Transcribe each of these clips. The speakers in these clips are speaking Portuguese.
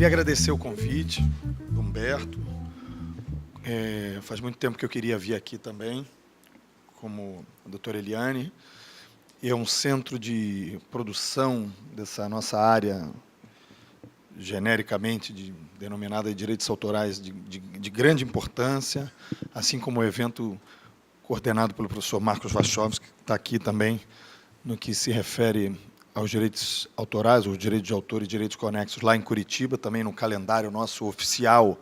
Queria agradecer o convite do Humberto. Faz muito tempo que eu queria vir aqui também, como a doutora Eliane. É um centro de produção dessa nossa área, genericamente denominada de direitos autorais, de grande importância, assim como o evento coordenado pelo professor Marcos Wachowski, que está aqui também, no que se refere aos direitos autorais, os direitos de autor e direitos conexos, lá em Curitiba, também no calendário nosso oficial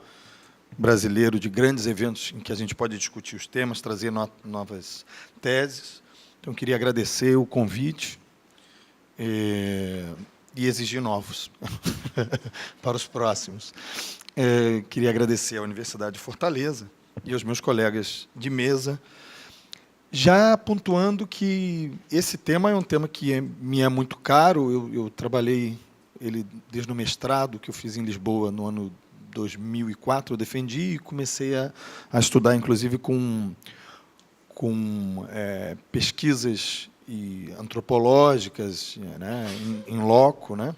brasileiro de grandes eventos em que a gente pode discutir os temas, trazer novas teses. Então, eu queria agradecer o convite e exigir novos para os próximos. Queria agradecer à Universidade de Fortaleza e aos meus colegas de mesa, já pontuando que esse tema é um tema que me é muito caro. Eu trabalhei ele desde o mestrado, que eu fiz em Lisboa no ano 2004, eu defendi e comecei a estudar, inclusive, com pesquisas antropológicas, né, em loco, né?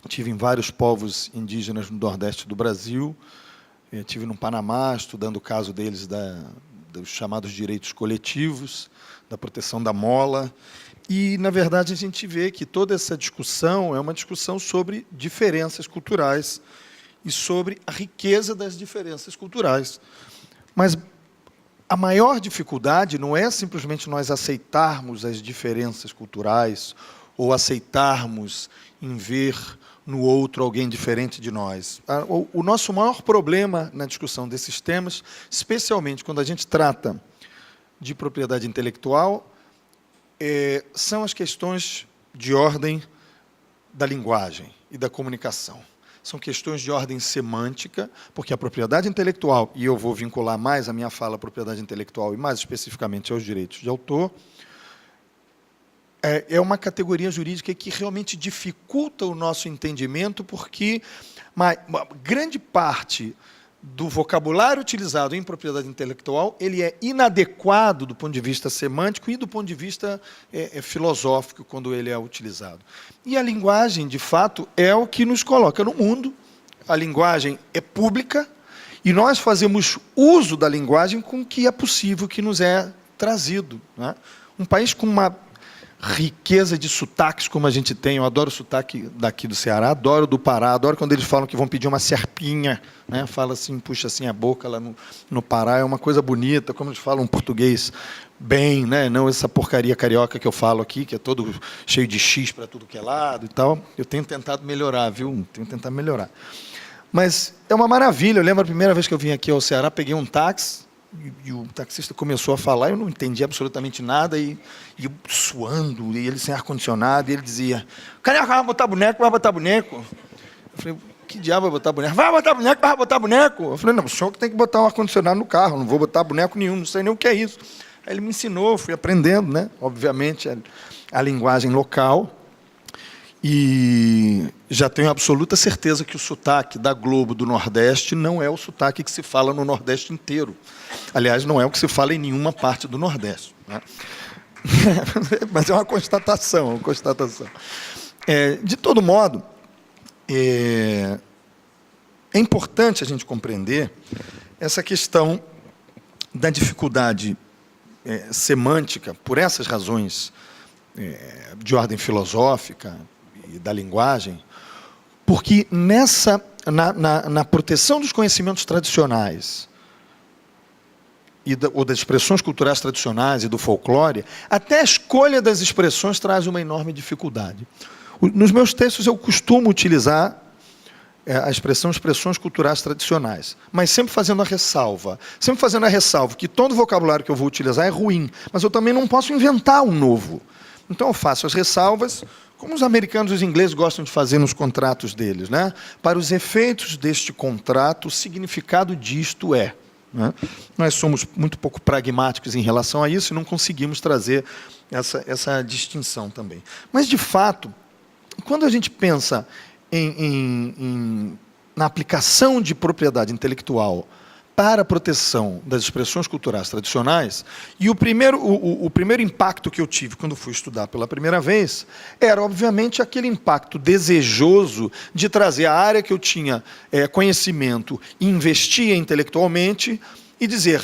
Tive em vários povos indígenas no Nordeste do Brasil, tive no Panamá, estudando o caso deles dos chamados direitos coletivos, da proteção da mola. E, na verdade, a gente vê que toda essa discussão é uma discussão sobre diferenças culturais e sobre a riqueza das diferenças culturais. Mas a maior dificuldade não é simplesmente nós aceitarmos as diferenças culturais ou aceitarmos em ver no outro alguém diferente de nós. O nosso maior problema na discussão desses temas, especialmente quando a gente trata de propriedade intelectual, são as questões de ordem da linguagem e da comunicação. São questões de ordem semântica, porque a propriedade intelectual, e eu vou vincular mais a minha fala à propriedade intelectual e mais especificamente aos direitos de autor, é uma categoria jurídica que realmente dificulta o nosso entendimento, porque uma grande parte do vocabulário utilizado em propriedade intelectual ele é inadequado do ponto de vista semântico e do ponto de vista filosófico, quando ele é utilizado. E a linguagem, de fato, é o que nos coloca no mundo. A linguagem é pública e nós fazemos uso da linguagem com o que é possível, que nos é trazido, né? Um país com uma riqueza de sotaques como a gente tem. Eu adoro o sotaque daqui do Ceará, adoro do Pará, adoro quando eles falam que vão pedir uma serpinha, né? Fala assim, puxa assim a boca lá no Pará, é uma coisa bonita, como eles falam português bem, né? Não essa porcaria carioca que eu falo aqui, que é todo cheio de X para tudo que é lado e tal. Eu tenho tentado melhorar, viu? Tenho tentado melhorar. Mas é uma maravilha. Eu lembro a primeira vez que eu vim aqui ao Ceará, peguei um táxi, e o taxista começou a falar, eu não entendi absolutamente nada, e eu suando, e ele sem ar-condicionado, e ele dizia, cadê vai botar boneco, vai botar boneco? Eu falei, que diabo vai botar boneco? Vai botar boneco, vai botar boneco? Eu falei, não, o senhor que tem que botar um ar-condicionado no carro, não vou botar boneco nenhum, não sei nem o que é isso. Aí ele me ensinou, fui aprendendo, né? Obviamente, a linguagem local, e já tenho absoluta certeza que o sotaque da Globo do Nordeste não é o sotaque que se fala no Nordeste inteiro. Aliás, não é o que se fala em nenhuma parte do Nordeste, né? Mas é uma constatação, uma constatação. De todo modo, é importante a gente compreender essa questão da dificuldade semântica, por essas razões de ordem filosófica e da linguagem, porque na proteção dos conhecimentos tradicionais ou das expressões culturais tradicionais e do folclore, até a escolha das expressões traz uma enorme dificuldade. Nos meus textos eu costumo utilizar a expressão expressões culturais tradicionais, mas sempre fazendo a ressalva que todo vocabulário que eu vou utilizar é ruim, mas eu também não posso inventar um novo. Então eu faço as ressalvas, como os americanos e os ingleses gostam de fazer nos contratos deles, né? Para os efeitos deste contrato, o significado disto é, né? Nós somos muito pouco pragmáticos em relação a isso e não conseguimos trazer essa distinção também. Mas, de fato, quando a gente pensa na aplicação de propriedade intelectual para a proteção das expressões culturais tradicionais, e o primeiro impacto que eu tive quando fui estudar pela primeira vez era, obviamente, aquele impacto desejoso de trazer a área que eu tinha conhecimento e investia intelectualmente e dizer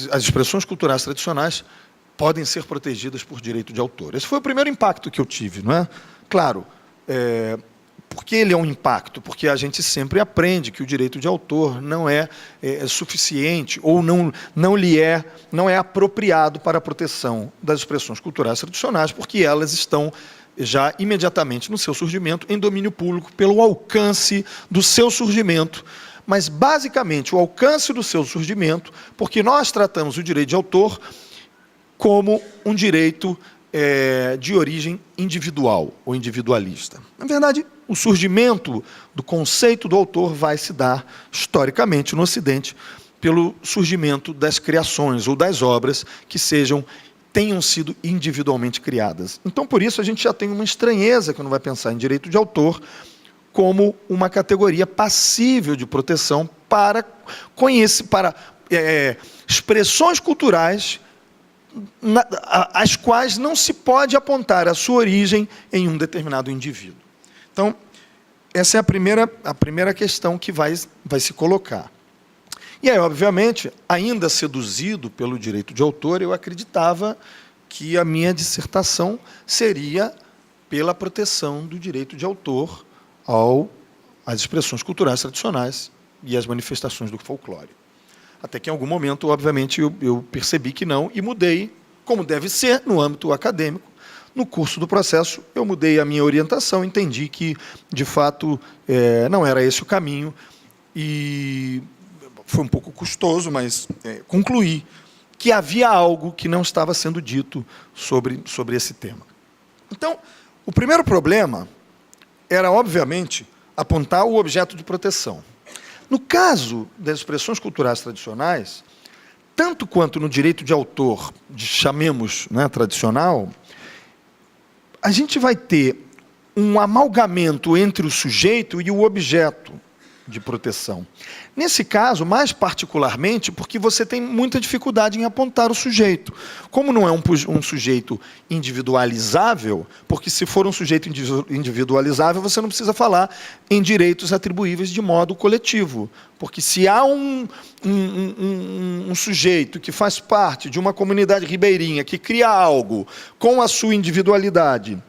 as expressões culturais tradicionais podem ser protegidas por direito de autor. Esse foi o primeiro impacto que eu tive, não é? Claro, por que ele é um impacto? Porque a gente sempre aprende que o direito de autor não é suficiente ou não é apropriado para a proteção das expressões culturais tradicionais, porque elas estão já imediatamente no seu surgimento em domínio público pelo alcance do seu surgimento. Mas, basicamente, o alcance do seu surgimento, porque nós tratamos o direito de autor como um direito de origem individual ou individualista. Na verdade, o surgimento do conceito do autor vai se dar, historicamente, no Ocidente, pelo surgimento das criações ou das obras que tenham sido individualmente criadas. Então, por isso, a gente já tem uma estranheza quando vai pensar em direito de autor como uma categoria passível de proteção para expressões culturais as quais não se pode apontar a sua origem em um determinado indivíduo. Então, essa é a primeira questão que vai se colocar. E aí, obviamente, ainda seduzido pelo direito de autor, eu acreditava que a minha dissertação seria pela proteção do direito de autor às expressões culturais tradicionais e às manifestações do folclore. Até que, em algum momento, obviamente, eu percebi que não, e mudei, como deve ser, no âmbito acadêmico. No curso do processo, eu mudei a minha orientação, entendi que, de fato, não era esse o caminho, e foi um pouco custoso, mas concluí que havia algo que não estava sendo dito sobre esse tema. Então, o primeiro problema era, obviamente, apontar o objeto de proteção. No caso das expressões culturais tradicionais, tanto quanto no direito de autor, chamemos, tradicional, a gente vai ter um amalgamento entre o sujeito e o objeto de proteção. Nesse caso, mais particularmente, porque você tem muita dificuldade em apontar o sujeito. Como não é um sujeito individualizável, porque se for um sujeito individualizável, você não precisa falar em direitos atribuíveis de modo coletivo. Porque se há um sujeito que faz parte de uma comunidade ribeirinha, que cria algo com a sua individualidade,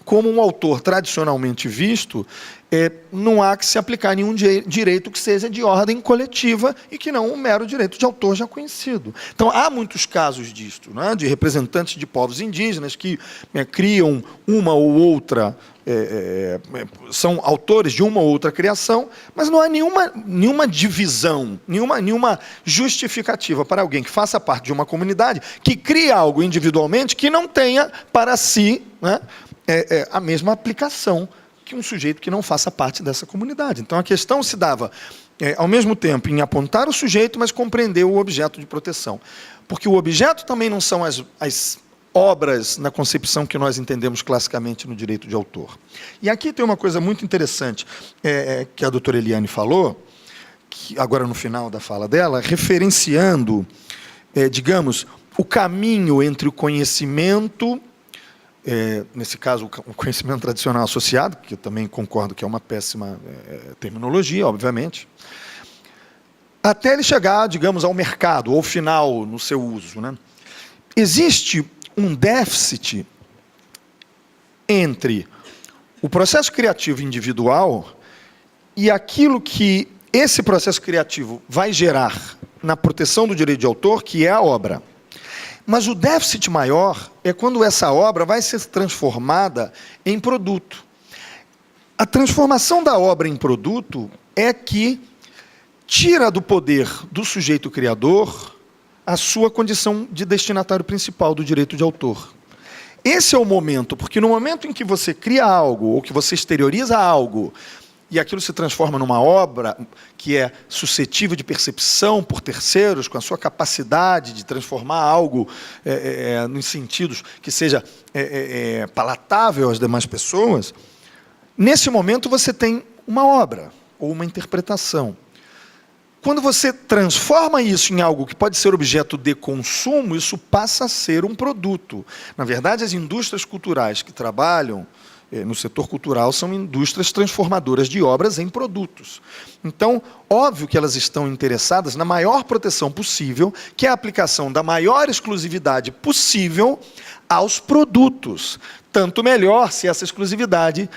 como um autor tradicionalmente visto, não há que se aplicar nenhum direito que seja de ordem coletiva e que não um mero direito de autor já conhecido. Então, há muitos casos disto, de representantes de povos indígenas que criam uma ou outra, são autores de uma ou outra criação, mas não há nenhuma divisão, nenhuma justificativa para alguém que faça parte de uma comunidade, que cria algo individualmente, que não tenha para si a mesma aplicação que um sujeito que não faça parte dessa comunidade. Então, a questão se dava, ao mesmo tempo, em apontar o sujeito, mas compreender o objeto de proteção. Porque o objeto também não são as obras na concepção que nós entendemos classicamente no direito de autor. E aqui tem uma coisa muito interessante que a doutora Eliane falou, que agora no final da fala dela, referenciando, digamos, o caminho entre o conhecimento, nesse caso, o conhecimento tradicional associado, que eu também concordo que é uma péssima terminologia, obviamente, até ele chegar, digamos, ao mercado, ou final no seu uso. Existe um déficit entre o processo criativo individual e aquilo que esse processo criativo vai gerar na proteção do direito de autor, que é a obra. Mas o déficit maior é quando essa obra vai ser transformada em produto. A transformação da obra em produto é que tira do poder do sujeito criador a sua condição de destinatário principal do direito de autor. Esse é o momento, porque no momento em que você cria algo, ou que você exterioriza algo, e aquilo se transforma numa obra que é suscetível de percepção por terceiros, com a sua capacidade de transformar algo nos sentidos que seja palatável às demais pessoas, nesse momento você tem uma obra, ou uma interpretação. Quando você transforma isso em algo que pode ser objeto de consumo, isso passa a ser um produto. Na verdade, as indústrias culturais que trabalham no setor cultural são indústrias transformadoras de obras em produtos. Então, óbvio que elas estão interessadas na maior proteção possível, que é a aplicação da maior exclusividade possível aos produtos. Tanto melhor se essa exclusividade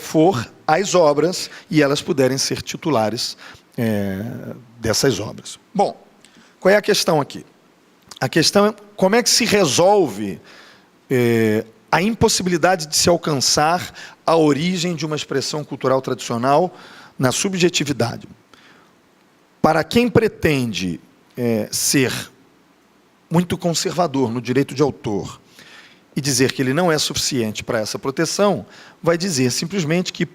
for às obras e elas puderem ser titulares dessas obras. Bom, qual é a questão aqui? A questão é como é que se resolve a impossibilidade de se alcançar a origem de uma expressão cultural tradicional na subjetividade. Para quem pretende ser muito conservador no direito de autor e dizer que ele não é suficiente para essa proteção, vai dizer simplesmente que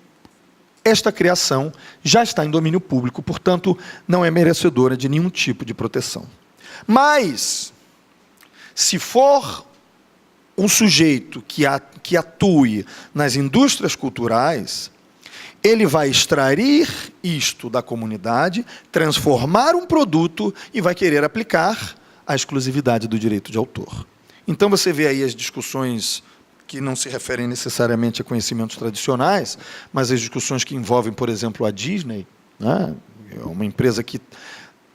esta criação já está em domínio público, portanto, não é merecedora de nenhum tipo de proteção. Mas, se for um sujeito que atue nas indústrias culturais, ele vai extrair isto da comunidade, transformar um produto e vai querer aplicar a exclusividade do direito de autor. Então você vê aí as discussões que não se referem necessariamente a conhecimentos tradicionais, mas as discussões que envolvem, por exemplo, a Disney, né? É uma empresa que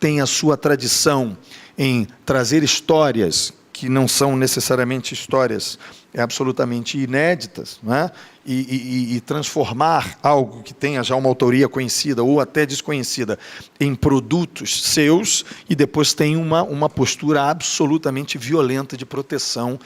tem a sua tradição em trazer histórias que não são necessariamente histórias absolutamente inéditas, né? E transformar algo que tenha já uma autoria conhecida ou até desconhecida em produtos seus, e depois tem uma postura absolutamente violenta de proteção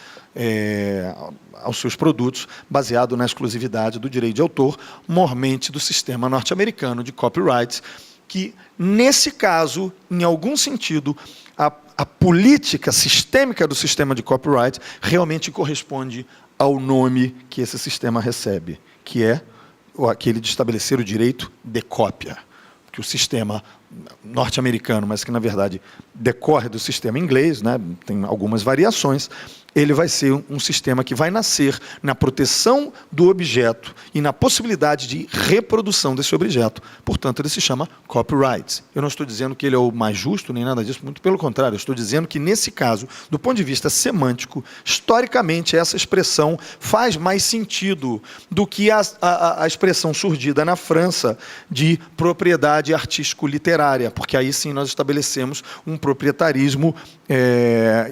aos seus produtos, baseado na exclusividade do direito de autor, mormente do sistema norte-americano de copyright, que, nesse caso, em algum sentido, a política sistêmica do sistema de copyright realmente corresponde ao nome que esse sistema recebe, que é aquele de estabelecer o direito de cópia, que o sistema norte-americano, mas que, na verdade, decorre do sistema inglês, né, tem algumas variações, ele vai ser um sistema que vai nascer na proteção do objeto e na possibilidade de reprodução desse objeto. Portanto, ele se chama copyright. Eu não estou dizendo que ele é o mais justo, nem nada disso, muito pelo contrário. Eu estou dizendo que, nesse caso, do ponto de vista semântico, historicamente, essa expressão faz mais sentido do que a expressão surgida na França de propriedade artístico-literária, porque aí sim nós estabelecemos um proprietarismo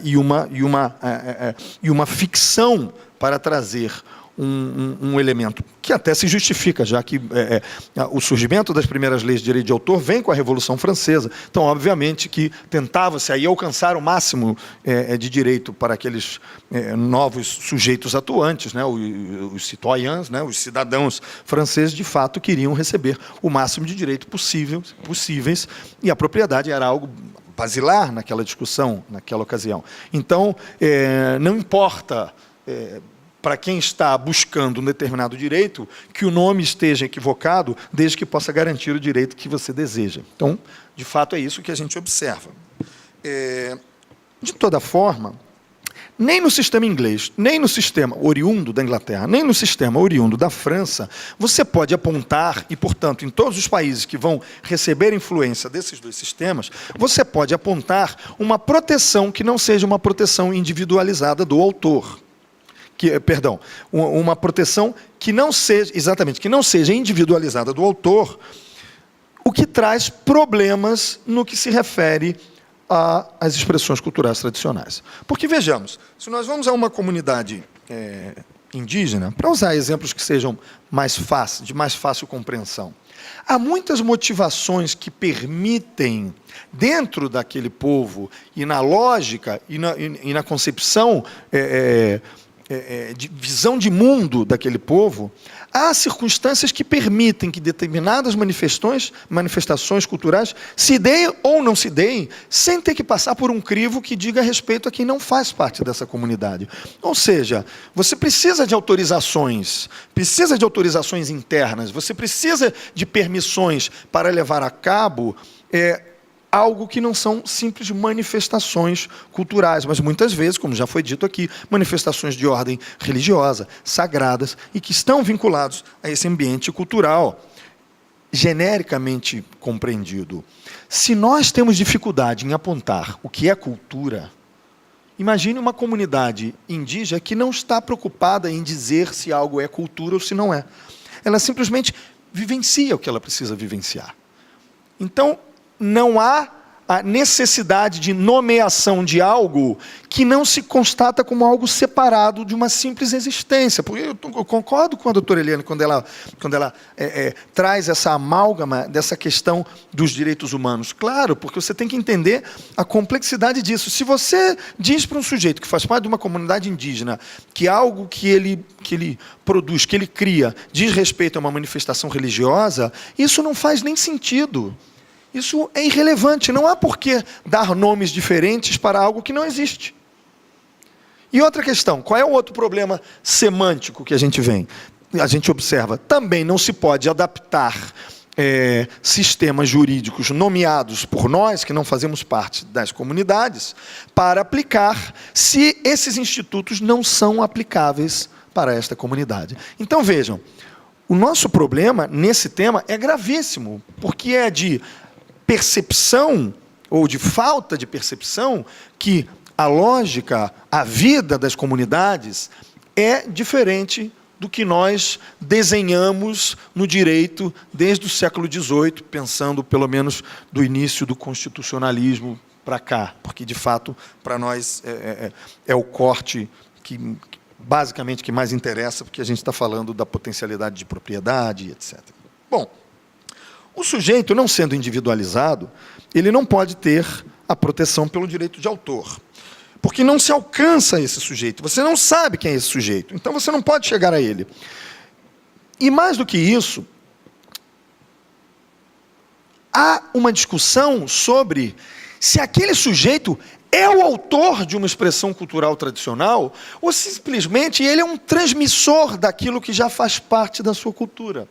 e uma ficção para trazer um elemento que até se justifica, já que o surgimento das primeiras leis de direito de autor vem com a Revolução Francesa. Então, obviamente, que tentava-se aí alcançar o máximo de direito para aqueles novos sujeitos atuantes, né, os citoyens, né, os cidadãos franceses, de fato, queriam receber o máximo de direito possíveis, e a propriedade era algo basilar naquela discussão, naquela ocasião. Então, não importa para quem está buscando um determinado direito que o nome esteja equivocado, desde que possa garantir o direito que você deseja. Então, de fato, é isso que a gente observa. De toda forma, nem no sistema inglês, nem no sistema oriundo da Inglaterra, nem no sistema oriundo da França, você pode apontar, e, portanto, em todos os países que vão receber influência desses dois sistemas, você pode apontar uma proteção que não seja uma proteção individualizada do autor. Uma proteção que não seja individualizada do autor, o que traz problemas no que se refere às expressões culturais tradicionais. Porque, vejamos, se nós vamos a uma comunidade indígena, para usar exemplos que sejam de mais fácil compreensão, há muitas motivações que permitem, dentro daquele povo, e na lógica, e na concepção de visão de mundo daquele povo, há circunstâncias que permitem que determinadas manifestações culturais se deem ou não se deem, sem ter que passar por um crivo que diga respeito a quem não faz parte dessa comunidade. Ou seja, você precisa de autorizações internas, você precisa de permissões para levar a cabo algo que não são simples manifestações culturais, mas muitas vezes, como já foi dito aqui, manifestações de ordem religiosa, sagradas, e que estão vinculados a esse ambiente cultural. genericamente compreendido. Se nós temos dificuldade em apontar o que é cultura, imagine uma comunidade indígena que não está preocupada em dizer se algo é cultura ou se não é. Ela simplesmente vivencia o que ela precisa vivenciar. Então, não há a necessidade de nomeação de algo que não se constata como algo separado de uma simples existência. Porque eu concordo com a doutora Eliane quando ela traz essa amálgama dessa questão dos direitos humanos. Claro, porque você tem que entender a complexidade disso. Se você diz para um sujeito que faz parte de uma comunidade indígena que algo que ele produz, que ele cria, diz respeito a uma manifestação religiosa, isso não faz nem sentido. Isso é irrelevante, não há por que dar nomes diferentes para algo que não existe. E outra questão, qual é o outro problema semântico que a gente observa? Também não se pode adaptar sistemas jurídicos nomeados por nós, que não fazemos parte das comunidades, para aplicar se esses institutos não são aplicáveis para esta comunidade. Então, vejam, o nosso problema nesse tema é gravíssimo, porque é de percepção, ou de falta de percepção, que a lógica, a vida das comunidades é diferente do que nós desenhamos no direito desde o século XVIII, pensando pelo menos do início do constitucionalismo para cá, porque, de fato, para nós é o corte que, basicamente, que mais interessa, porque a gente está falando da potencialidade de propriedade, etc. Bom, o sujeito, não sendo individualizado, ele não pode ter a proteção pelo direito de autor, porque não se alcança esse sujeito, você não sabe quem é esse sujeito, então você não pode chegar a ele. E mais do que isso, há uma discussão sobre se aquele sujeito é o autor de uma expressão cultural tradicional ou simplesmente ele é um transmissor daquilo que já faz parte da sua cultura.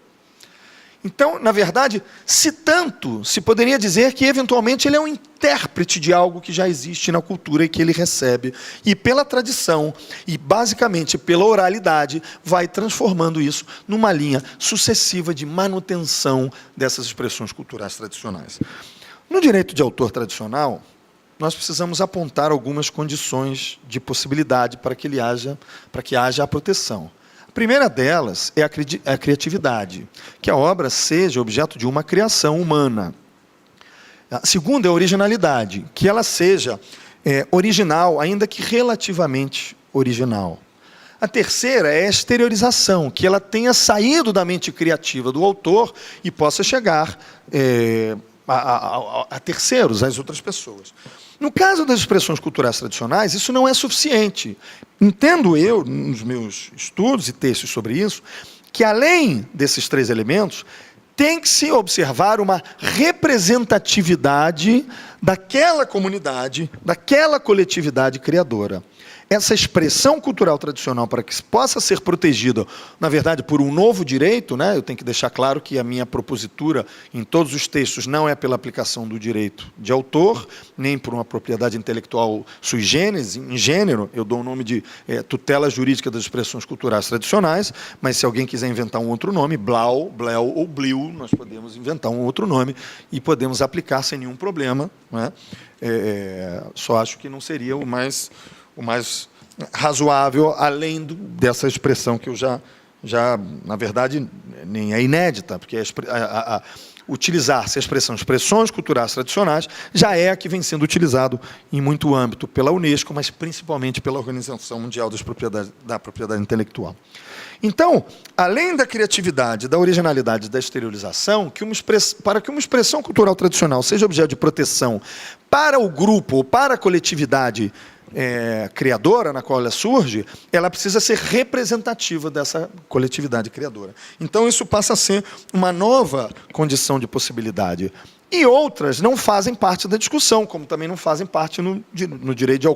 Então, na verdade, se tanto, se poderia dizer que, eventualmente, ele é um intérprete de algo que já existe na cultura e que ele recebe, e pela tradição, e basicamente pela oralidade, vai transformando isso numa linha sucessiva de manutenção dessas expressões culturais tradicionais. No direito de autor tradicional, nós precisamos apontar algumas condições de possibilidade para que haja a proteção. A primeira delas é a criatividade, que a obra seja objeto de uma criação humana. A segunda é a originalidade, que ela seja original, ainda que relativamente original. A terceira é a exteriorização, que ela tenha saído da mente criativa do autor e possa chegar a terceiros, às outras pessoas. No caso das expressões culturais tradicionais, isso não é suficiente. Entendo eu, nos meus estudos e textos sobre isso, que além desses três elementos, tem que se observar uma representatividade daquela comunidade, daquela coletividade criadora. Essa expressão cultural tradicional, para que possa ser protegida, na verdade, por um novo direito, né? Eu tenho que deixar claro que a minha propositura em todos os textos não é pela aplicação do direito de autor, nem por uma propriedade intelectual sui generis, em gênero, eu dou o nome de tutela jurídica das expressões culturais tradicionais, mas se alguém quiser inventar um outro nome, Blau, Bleu ou Bliu, nós podemos inventar um outro nome e podemos aplicar sem nenhum problema, né? Só acho que não seria o mais razoável, além dessa expressão que eu já, na verdade, nem é inédita, porque utilizar-se a expressão expressões culturais tradicionais já é a que vem sendo utilizado em muito âmbito pela Unesco, mas principalmente pela Organização Mundial da Propriedade Intelectual. Então, além da criatividade, da originalidade e da exteriorização, para que uma expressão cultural tradicional seja objeto de proteção para o grupo ou para a coletividade criadora na qual ela surge, ela precisa ser representativa dessa coletividade criadora. Então, isso passa a ser uma nova condição de possibilidade. E outras não fazem parte da discussão, como também não fazem parte no direito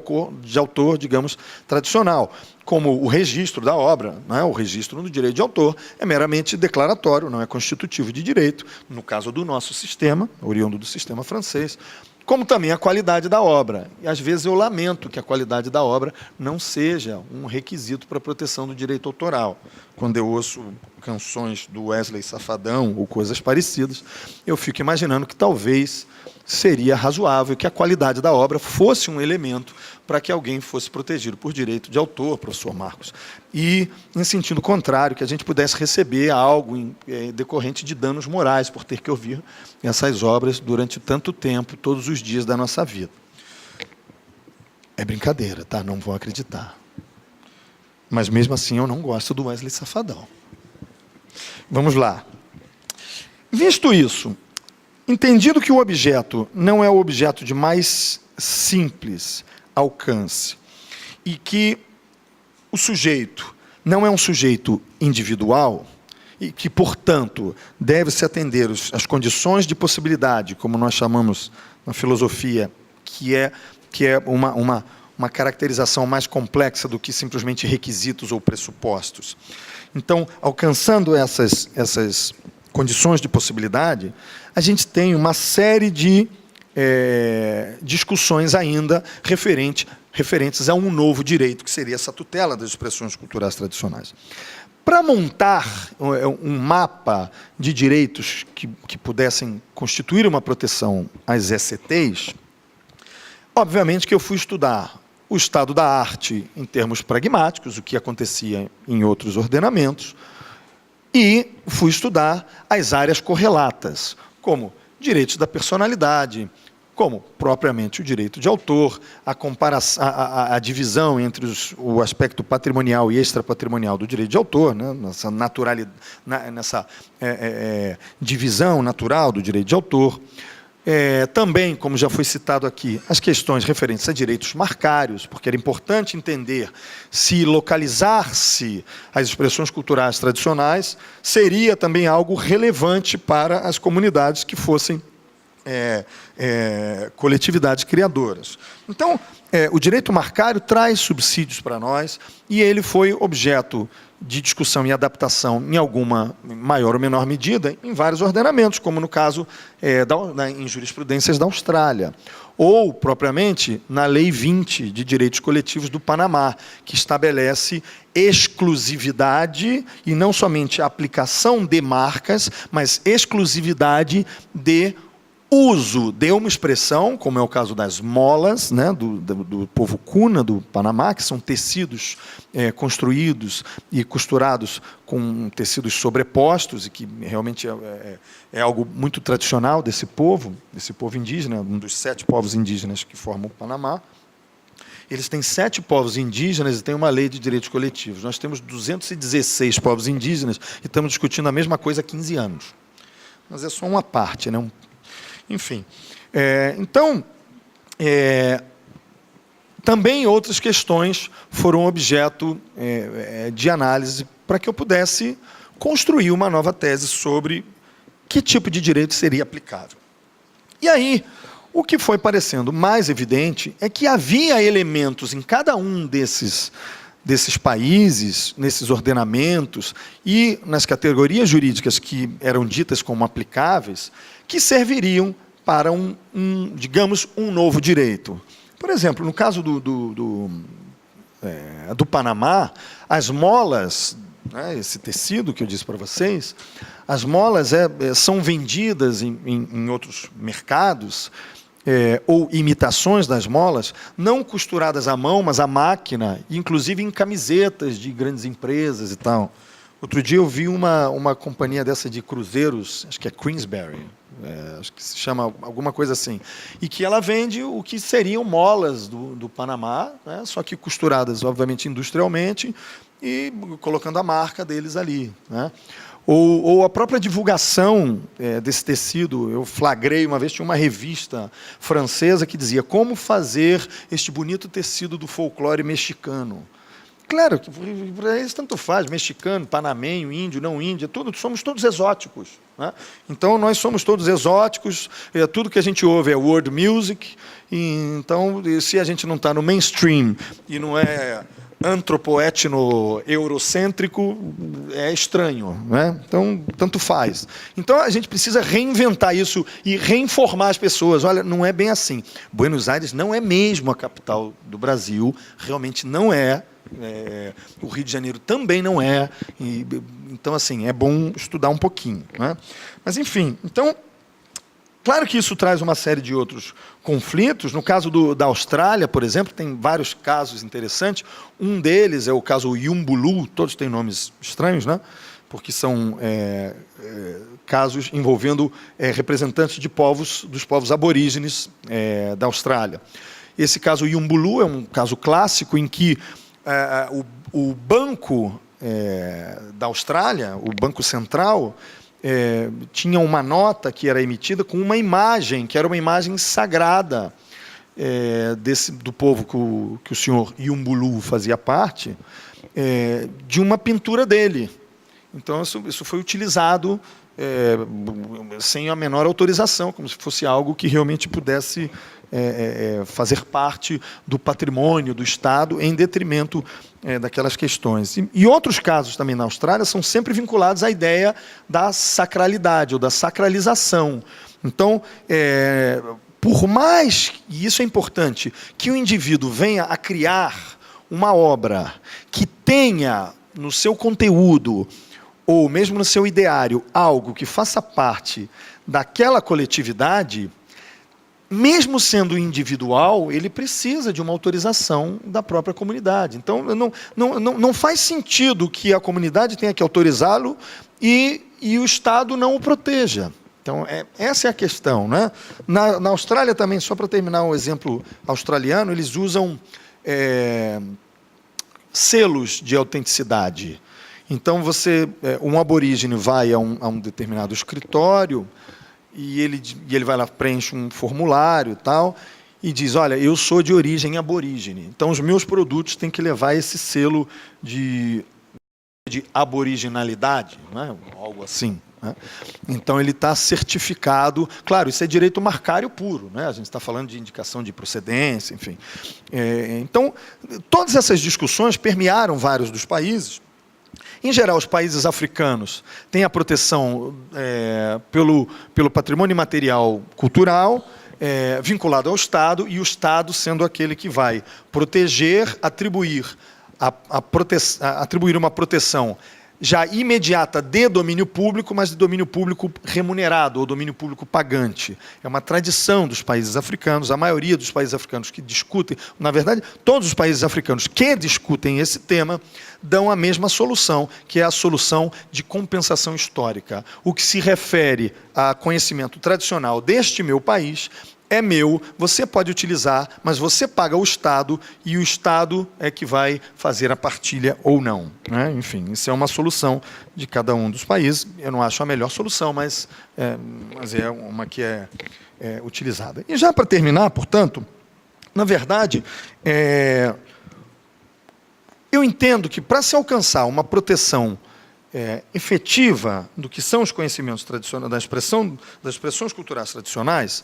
de autor, digamos, tradicional, como o registro da obra, né? O registro no direito de autor é meramente declaratório, não é constitutivo de direito, no caso do nosso sistema, oriundo do sistema francês. como também a qualidade da obra. E, às vezes, eu lamento que a qualidade da obra não seja um requisito para a proteção do direito autoral. Quando eu ouço canções do Wesley Safadão ou coisas parecidas, eu fico imaginando que talvez seria razoável que a qualidade da obra fosse um elemento para que alguém fosse protegido por direito de autor, professor Marcos. E, em sentido contrário, que a gente pudesse receber algo decorrente de danos morais por ter que ouvir essas obras durante tanto tempo, todos os dias da nossa vida. É brincadeira, tá? Não vão acreditar. Mas, mesmo assim, eu não gosto do Wesley Safadão. Vamos lá. Visto isso, entendido que o objeto não é o objeto de mais simples alcance e que o sujeito não é um sujeito individual e que, portanto, deve-se atender às condições de possibilidade, como nós chamamos na filosofia, que é uma caracterização mais complexa do que simplesmente requisitos ou pressupostos. Então, alcançando essas condições de possibilidade, a gente tem uma série de discussões ainda referentes a um novo direito, que seria essa tutela das expressões culturais tradicionais. Para montar um mapa de direitos que pudessem constituir uma proteção às ECTs, obviamente que eu fui estudar o estado da arte em termos pragmáticos, o que acontecia em outros ordenamentos, e fui estudar as áreas correlatas, como direitos da personalidade, como propriamente o direito de autor, a divisão entre o aspecto patrimonial e extrapatrimonial do direito de autor, né, nessa divisão natural do direito de autor. Também, como já foi citado aqui, as questões referentes a direitos marcários, porque era importante entender se localizar-se as expressões culturais tradicionais seria também algo relevante para as comunidades que fossem coletividades criadoras. Então, o direito marcário traz subsídios para nós e ele foi objeto de discussão e adaptação em alguma maior ou menor medida em vários ordenamentos, como no caso em jurisprudências da Austrália, ou, propriamente, na Lei 20 de Direitos Coletivos do Panamá, que estabelece exclusividade, e não somente a aplicação de marcas, mas exclusividade de uso de uma expressão, como é o caso das molas, né, do povo cuna do Panamá, que são tecidos construídos e costurados com tecidos sobrepostos, e que realmente é algo muito tradicional desse povo indígena, um dos 7 povos indígenas que formam o Panamá. Eles têm 7 povos indígenas e têm uma lei de direitos coletivos. Nós temos 216 povos indígenas e estamos discutindo a mesma coisa há 15 anos. Mas é só uma parte, né? Enfim, também outras questões foram objeto de análise para que eu pudesse construir uma nova tese sobre que tipo de direito seria aplicável. E aí, o que foi parecendo mais evidente é que havia elementos em cada um desses países, nesses ordenamentos e nas categorias jurídicas que eram ditas como aplicáveis, que serviriam para digamos, um novo direito. Por exemplo, no caso do Panamá, as molas, né, esse tecido que eu disse para vocês, as molas são vendidas em outros mercados, ou imitações das molas, não costuradas à mão, mas à máquina, inclusive em camisetas de grandes empresas e tal. Outro dia eu vi uma companhia dessa de cruzeiros, acho que é Queensberry, acho que se chama alguma coisa assim, e que ela vende o que seriam molas do Panamá, né, só que costuradas, obviamente, industrialmente, e colocando a marca deles ali, né? Ou a própria divulgação desse tecido. Eu flagrei uma vez, tinha uma revista francesa que dizia como fazer este bonito tecido do folclore mexicano. Claro, para eles tanto faz, mexicano, panamenho, índio, não índio, somos todos exóticos, né? Então, nós somos todos exóticos, tudo que a gente ouve é world music, então, se a gente não está no mainstream e não é antropoetno-eurocêntrico é estranho, né? Então, tanto faz. Então, a gente precisa reinventar isso e reinformar as pessoas. Olha, não é bem assim. Buenos Aires não é mesmo a capital do Brasil, realmente não é. O Rio de Janeiro também não é. Então, assim, é bom estudar um pouquinho, né? Mas, enfim, então, claro que isso traz uma série de outros conflitos. No caso da Austrália, por exemplo, tem vários casos interessantes. Um deles é o caso Yumbulu, todos têm nomes estranhos, né? Porque são casos envolvendo representantes de dos povos aborígenes da Austrália. Esse caso Yumbulu é um caso clássico em que o Banco da Austrália, o Banco Central, tinha uma nota que era emitida com uma imagem, que era uma imagem sagrada do povo que o senhor Yumbulu fazia parte, de uma pintura dele. Então, isso foi utilizado sem a menor autorização, como se fosse algo que realmente pudesse fazer parte do patrimônio do Estado em detrimento daquelas questões. E outros casos também na Austrália são sempre vinculados à ideia da sacralidade ou da sacralização. Então, por mais, e isso é importante, que o indivíduo venha a criar uma obra que tenha no seu conteúdo ou mesmo no seu ideário algo que faça parte daquela coletividade, mesmo sendo individual, ele precisa de uma autorização da própria comunidade. Então, não faz sentido que a comunidade tenha que autorizá-lo e o Estado não o proteja. Então, essa é a questão, né? Na Austrália também, só para terminar um exemplo australiano, eles usam selos de autenticidade. Então, um aborígene vai a um determinado escritório e ele vai lá, preenche um formulário e tal, e diz, olha, eu sou de origem aborígene, então os meus produtos têm que levar esse selo de aboriginalidade, né? Algo assim. Né? Então, ele está certificado. Claro, isso é direito marcário puro, né? A gente está falando de indicação de procedência, enfim. Então, todas essas discussões permearam vários dos países. Em geral, os países africanos têm a proteção pelo patrimônio imaterial cultural, vinculado ao Estado, e o Estado sendo aquele que vai proteger, atribuir uma proteção já imediata de domínio público, mas de domínio público remunerado, ou domínio público pagante. É uma tradição dos países africanos, a maioria dos países africanos que discutem, na verdade, todos os países africanos que discutem esse tema, dão a mesma solução, que é a solução de compensação histórica. O que se refere a conhecimento tradicional deste meu país é meu, você pode utilizar, mas você paga o Estado, e o Estado é que vai fazer a partilha ou não. Né? Enfim, isso é uma solução de cada um dos países. Eu não acho a melhor solução, mas é uma que é utilizada. E já para terminar, portanto, na verdade, eu entendo que para se alcançar uma proteção efetiva do que são os conhecimentos tradicionais, das expressões culturais tradicionais,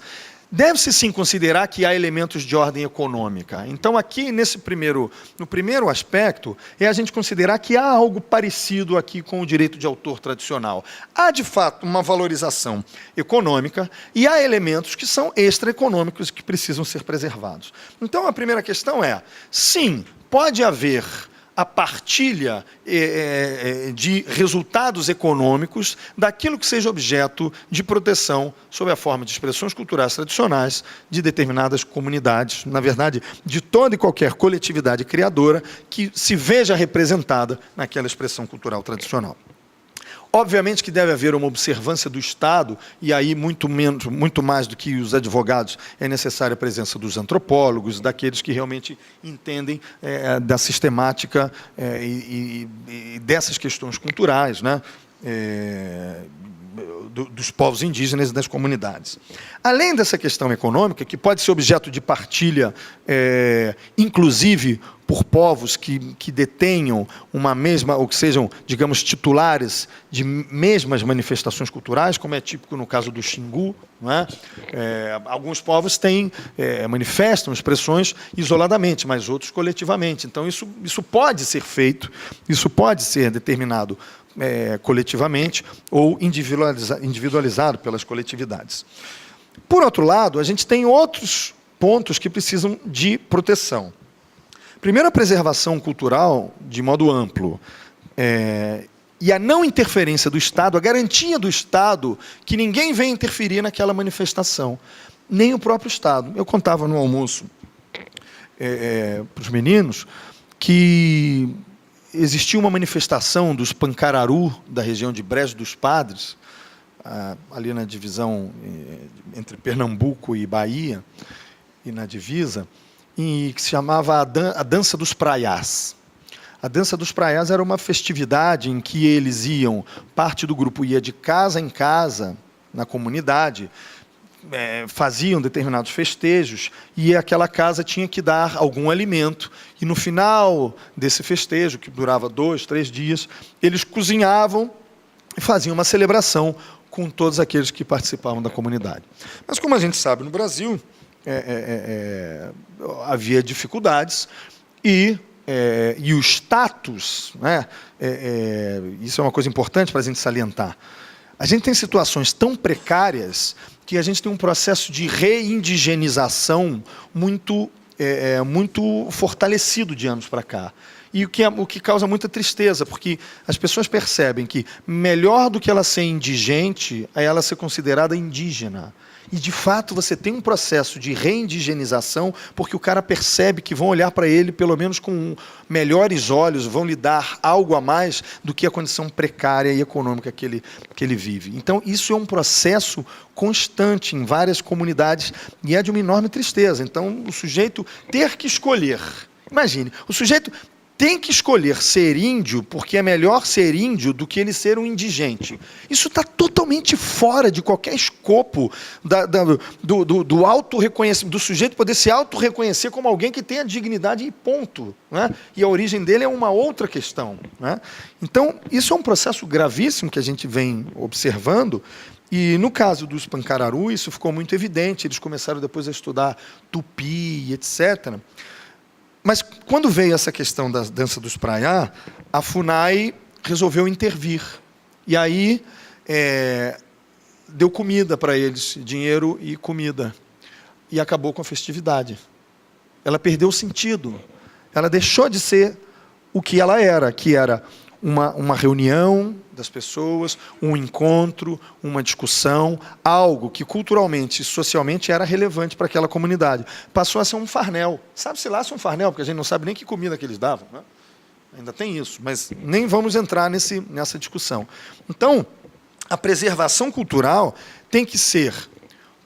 deve-se sim considerar que há elementos de ordem econômica. Então, aqui, no primeiro aspecto, é a gente considerar que há algo parecido aqui com o direito de autor tradicional. Há, de fato, uma valorização econômica e há elementos que são extra-econômicos que precisam ser preservados. Então, a primeira questão é, sim, pode haver a partilha de resultados econômicos daquilo que seja objeto de proteção sob a forma de expressões culturais tradicionais de determinadas comunidades, na verdade, de toda e qualquer coletividade criadora que se veja representada naquela expressão cultural tradicional. Obviamente que deve haver uma observância do Estado, e aí muito mais do que os advogados, é necessária a presença dos antropólogos, daqueles que realmente entendem da sistemática e dessas questões culturais, né? Dos povos indígenas e das comunidades. Além dessa questão econômica, que pode ser objeto de partilha, inclusive por povos que detenham uma mesma, ou que sejam, digamos, titulares de mesmas manifestações culturais, como é típico no caso do Xingu, não é? Alguns povos manifestam expressões isoladamente, mas outros coletivamente. Então, isso pode ser feito, isso pode ser determinado coletivamente ou individualizado pelas coletividades. Por outro lado, a gente tem outros pontos que precisam de proteção. Primeiro, a preservação cultural de modo amplo. E a não interferência do Estado, a garantia do Estado que ninguém venha interferir naquela manifestação, nem o próprio Estado. Eu contava no almoço para os meninos que existia uma manifestação dos Pancararu, da região de Brejo dos Padres, ali na divisão entre Pernambuco e Bahia, e na divisa, que se chamava a Dança dos Praiás. A Dança dos Praiás era uma festividade em que eles iam, parte do grupo ia de casa em casa, na comunidade, faziam determinados festejos, e aquela casa tinha que dar algum alimento. E no final desse festejo, que durava 2, 3 dias, eles cozinhavam e faziam uma celebração com todos aqueles que participavam da comunidade. Mas, como a gente sabe, no Brasil, havia dificuldades e o status, né, isso é uma coisa importante para a gente salientar. A gente tem situações tão precárias que a gente tem um processo de reindigenização muito fortalecido de anos para cá. E o que causa muita tristeza, porque as pessoas percebem que melhor do que ela ser indigente é ela ser considerada indígena. E, de fato, você tem um processo de reindigenização, porque o cara percebe que vão olhar para ele, pelo menos com melhores olhos, vão lhe dar algo a mais do que a condição precária e econômica que ele vive. Então, isso é um processo constante em várias comunidades e é de uma enorme tristeza. Então, o sujeito ter que escolher. Imagine, o sujeito tem que escolher ser índio, porque é melhor ser índio do que ele ser um indigente. Isso está totalmente fora de qualquer escopo do autorreconhecimento, do sujeito poder se autorreconhecer como alguém que tenha dignidade e ponto, né? E a origem dele é uma outra questão, né? Então, isso é um processo gravíssimo que a gente vem observando, e no caso dos Pancararu, isso ficou muito evidente. Eles começaram depois a estudar tupi, etc., mas, quando veio essa questão da Dança dos Praiá, a FUNAI resolveu intervir. E aí deu comida para eles, dinheiro e comida. E acabou com a festividade. Ela perdeu o sentido. Ela deixou de ser o que ela era, que era uma reunião das pessoas, um encontro, uma discussão, algo que culturalmente e socialmente era relevante para aquela comunidade. Passou a ser um farnel. Sabe-se lá se é um farnel, porque a gente não sabe nem que comida que eles davam, né? Ainda tem isso, mas nem vamos entrar nessa discussão. Então, a preservação cultural tem que ser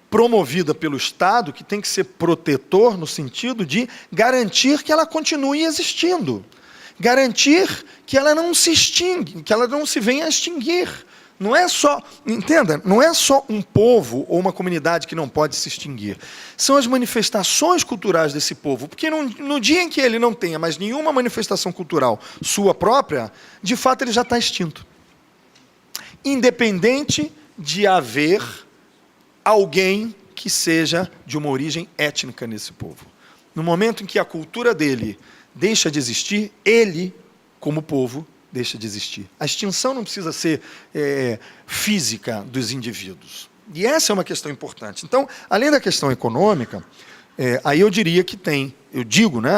promovida pelo Estado, que tem que ser protetor no sentido de garantir que ela continue existindo. Garantir que ela não se extingue, que ela não se venha a extinguir. Não é só, entenda, não é só um povo ou uma comunidade que não pode se extinguir. São as manifestações culturais desse povo, porque no dia em que ele não tenha mais nenhuma manifestação cultural sua própria, de fato ele já está extinto. Independente de haver alguém que seja de uma origem étnica nesse povo. No momento em que a cultura dele deixa de existir, ele, como povo, deixa de existir. A extinção não precisa ser física dos indivíduos. E essa é uma questão importante. Então, além da questão econômica, aí eu diria que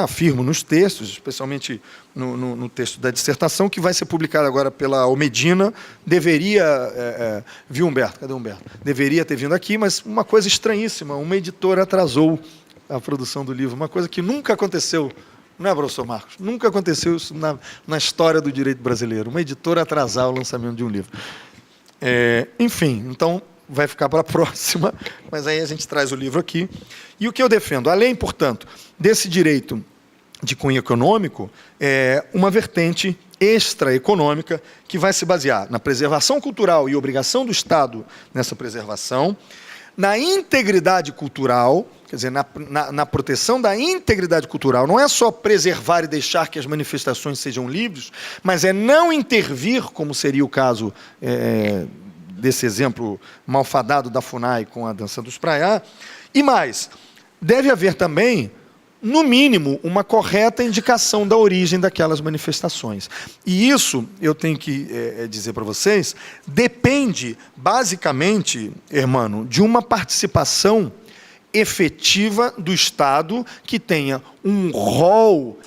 afirmo nos textos, especialmente no texto da dissertação, que vai ser publicado agora pela Almedina, viu, Humberto? Cadê o Humberto? Deveria ter vindo aqui, mas uma coisa estranhíssima, uma editora atrasou a produção do livro, uma coisa que nunca aconteceu. Não é, professor Marcos? Nunca aconteceu isso na história do direito brasileiro. Uma editora atrasar o lançamento de um livro. Enfim, então vai ficar para a próxima, mas aí a gente traz o livro aqui. E o que eu defendo? Além, portanto, desse direito de cunho econômico, é uma vertente extraeconômica que vai se basear na preservação cultural e obrigação do Estado nessa preservação, na integridade cultural, quer dizer, na proteção da integridade cultural. Não é só preservar e deixar que as manifestações sejam livres, mas é não intervir, como seria o caso desse exemplo malfadado da FUNAI com a dança dos Praiá. E mais, deve haver também, no mínimo, uma correta indicação da origem daquelas manifestações. E isso, eu tenho que dizer para vocês, depende, basicamente, hermano, de uma participação efetiva do Estado que tenha um rol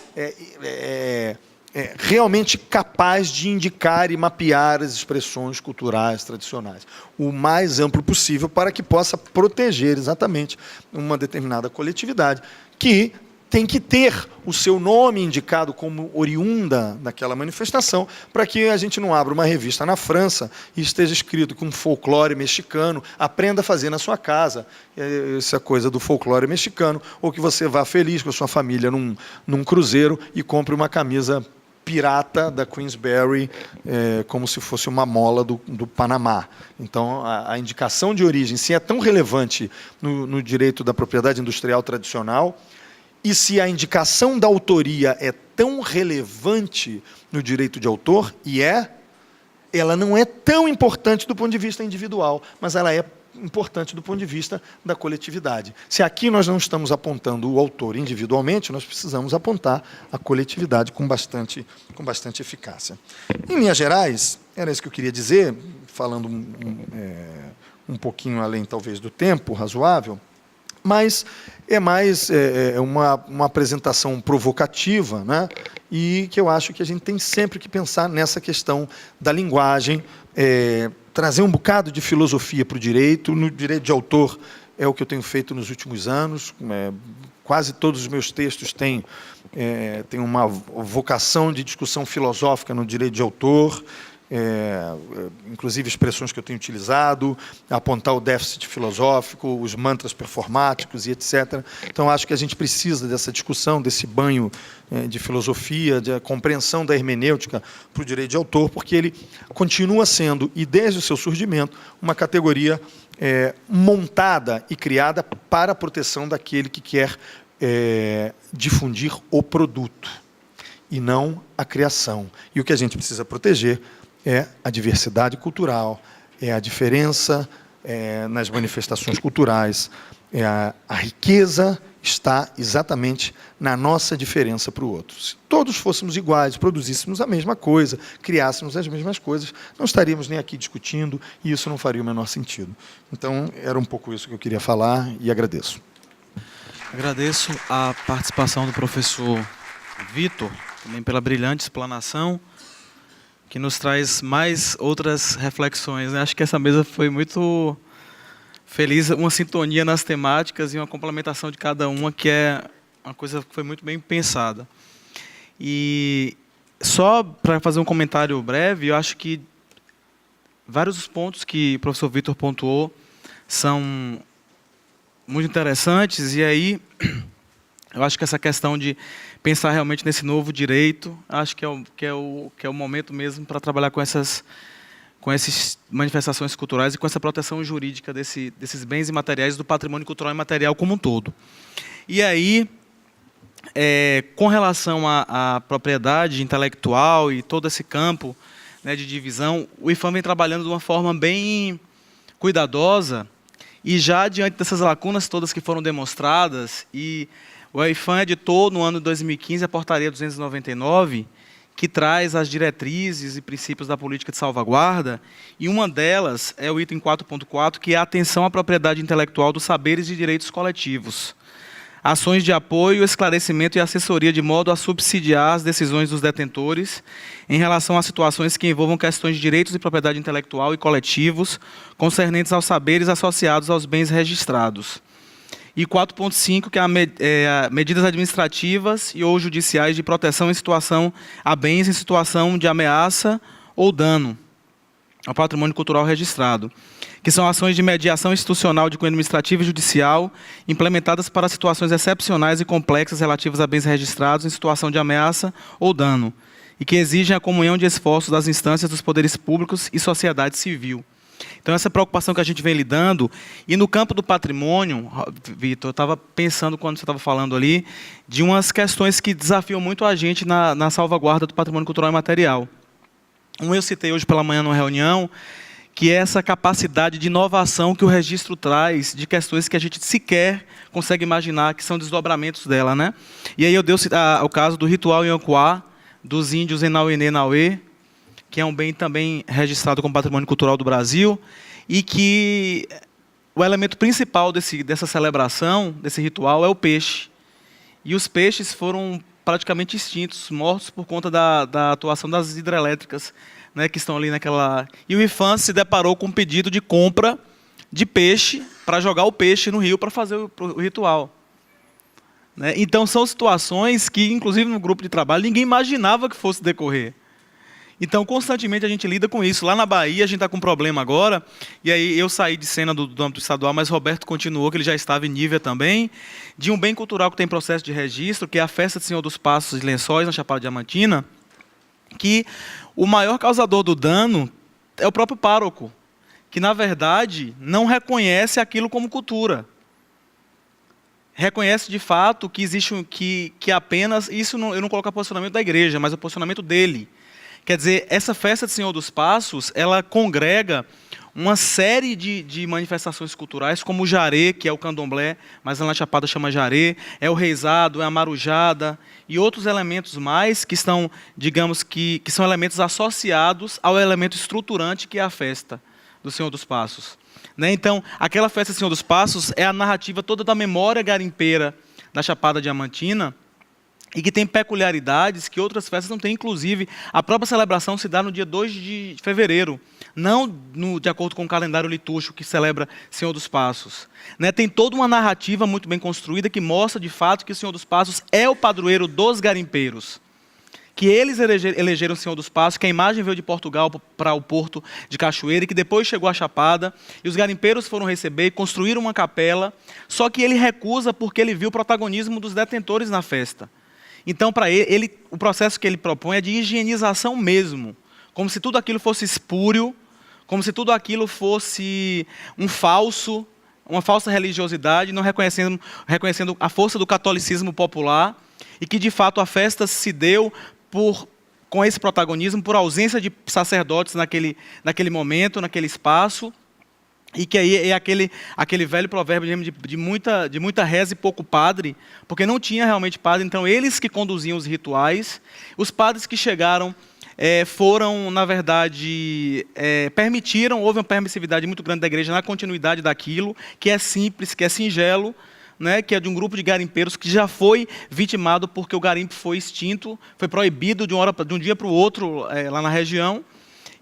realmente capaz de indicar e mapear as expressões culturais tradicionais, o mais amplo possível, para que possa proteger exatamente uma determinada coletividade, que tem que ter o seu nome indicado como oriunda daquela manifestação, para que a gente não abra uma revista na França e esteja escrito com folclore mexicano, aprenda a fazer na sua casa, essa coisa do folclore mexicano, ou que você vá feliz com a sua família num cruzeiro e compre uma camisa pirata da Queensberry, como se fosse uma mola do Panamá. Então, a indicação de origem, se é tão relevante no direito da propriedade industrial tradicional, e se a indicação da autoria é tão relevante no direito de autor, ela não é tão importante do ponto de vista individual, mas ela é importante do ponto de vista da coletividade. Se aqui nós não estamos apontando o autor individualmente, nós precisamos apontar a coletividade com bastante eficácia. Em linhas gerais, era isso que eu queria dizer, falando um pouquinho além, talvez, do tempo razoável, mas é mais uma apresentação provocativa, né? E que eu acho que a gente tem sempre que pensar nessa questão da linguagem, trazer um bocado de filosofia para o direito. No direito de autor é o que eu tenho feito nos últimos anos. Quase todos os meus textos têm uma vocação de discussão filosófica no direito de autor, inclusive expressões que eu tenho utilizado, apontar o déficit filosófico, os mantras performáticos e etc. Então, acho que a gente precisa dessa discussão, desse banho de filosofia, de compreensão da hermenêutica para o direito de autor, porque ele continua sendo, e desde o seu surgimento, uma categoria montada e criada para a proteção daquele que quer difundir o produto, e não a criação. E o que a gente precisa proteger é a diversidade cultural, é a diferença nas manifestações culturais, a riqueza está exatamente na nossa diferença para o outro. Se todos fôssemos iguais, produzíssemos a mesma coisa, criássemos as mesmas coisas, não estaríamos nem aqui discutindo, e isso não faria o menor sentido. Então, era um pouco isso que eu queria falar, e agradeço. Agradeço a participação do professor Vitor, também pela brilhante explanação, que nos traz mais outras reflexões, né? Acho que essa mesa foi muito feliz, uma sintonia nas temáticas e uma complementação de cada uma, que é uma coisa que foi muito bem pensada. E só para fazer um comentário breve, eu acho que vários dos pontos que o professor Vitor pontuou são muito interessantes, e aí eu acho que essa questão de pensar realmente nesse novo direito, acho que é o momento mesmo para trabalhar com essas manifestações culturais e com essa proteção jurídica desses bens imateriais, do patrimônio cultural e material como um todo. E aí, com relação à propriedade intelectual e todo esse campo, né, de divisão, o IPHAN vem trabalhando de uma forma bem cuidadosa, e já diante dessas lacunas todas que foram demonstradas, e o IPHAN editou, no ano de 2015, a Portaria 299, que traz as diretrizes e princípios da política de salvaguarda, e uma delas é o item 4.4, que é a atenção à propriedade intelectual dos saberes e direitos coletivos. Ações de apoio, esclarecimento e assessoria de modo a subsidiar as decisões dos detentores em relação a situações que envolvam questões de direitos de propriedade intelectual e coletivos concernentes aos saberes associados aos bens registrados. E 4.5, que é medidas administrativas e ou judiciais de proteção em situação a bens em situação de ameaça ou dano ao patrimônio cultural registrado, que são ações de mediação institucional de cunho administrativo e judicial implementadas para situações excepcionais e complexas relativas a bens registrados em situação de ameaça ou dano, e que exigem a comunhão de esforços das instâncias dos poderes públicos e sociedade civil. Então, essa preocupação que a gente vem lidando, e no campo do patrimônio, Vitor, eu estava pensando, quando você estava falando ali, de umas questões que desafiam muito a gente na salvaguarda do patrimônio cultural e material. Eu citei hoje pela manhã numa reunião, que é essa capacidade de inovação que o registro traz, de questões que a gente sequer consegue imaginar, que são desdobramentos dela, né? E aí eu dei o caso do ritual Yankuá, dos índios Enauê, que é um bem também registrado como patrimônio cultural do Brasil, e que o elemento principal dessa celebração, desse ritual, é o peixe. E os peixes foram praticamente extintos, mortos por conta da atuação das hidrelétricas, né, que estão ali naquela... E o IPHAN se deparou com um pedido de compra de peixe para jogar o peixe no rio para fazer o ritual. Né? Então, são situações que, inclusive no grupo de trabalho, ninguém imaginava que fosse decorrer. Então, constantemente a gente lida com isso. Lá na Bahia, a gente está com um problema agora, e aí eu saí de cena do âmbito estadual, mas Roberto continuou, que ele já estava em Nívea também, de um bem cultural que tem processo de registro, que é a Festa do Senhor dos Passos e Lençóis, na Chapada Diamantina, que o maior causador do dano é o próprio pároco, que, na verdade, não reconhece aquilo como cultura. Reconhece, de fato, que existe que apenas... Isso eu não coloco o posicionamento da igreja, mas o posicionamento dele. Quer dizer, essa festa do Senhor dos Passos, ela congrega uma série de manifestações culturais, como o jaré, que é o candomblé, mas lá na Chapada chama jaré, é o reizado, é a marujada, e outros elementos mais que estão, digamos, que são elementos associados ao elemento estruturante que é a festa do Senhor dos Passos. Né? Então, aquela festa do Senhor dos Passos é a narrativa toda da memória garimpeira da Chapada Diamantina, e que tem peculiaridades que outras festas não têm. Inclusive, a própria celebração se dá no dia 2 de fevereiro, não de acordo com o calendário litúrgico que celebra Senhor dos Passos. Né? Tem toda uma narrativa muito bem construída que mostra, de fato, que o Senhor dos Passos é o padroeiro dos garimpeiros. Que eles elegeram o Senhor dos Passos, que a imagem veio de Portugal para o porto de Cachoeira, e que depois chegou à Chapada, e os garimpeiros foram receber e construíram uma capela, só que ele recusa porque ele viu o protagonismo dos detentores na festa. Então, para ele, o processo que ele propõe é de higienização mesmo, como se tudo aquilo fosse espúrio, como se tudo aquilo fosse uma falsa religiosidade, não reconhecendo a força do catolicismo popular, e que, de fato, a festa se deu com esse protagonismo, por ausência de sacerdotes naquele momento, naquele espaço, e que aí é aquele velho provérbio de muita reza e pouco padre, porque não tinha realmente padre, então eles que conduziam os rituais. Os padres que chegaram foram, na verdade, houve uma permissividade muito grande da igreja na continuidade daquilo, que é simples, que é singelo, né, que é de um grupo de garimpeiros que já foi vitimado porque o garimpo foi extinto, foi proibido de um dia para o outro lá na região,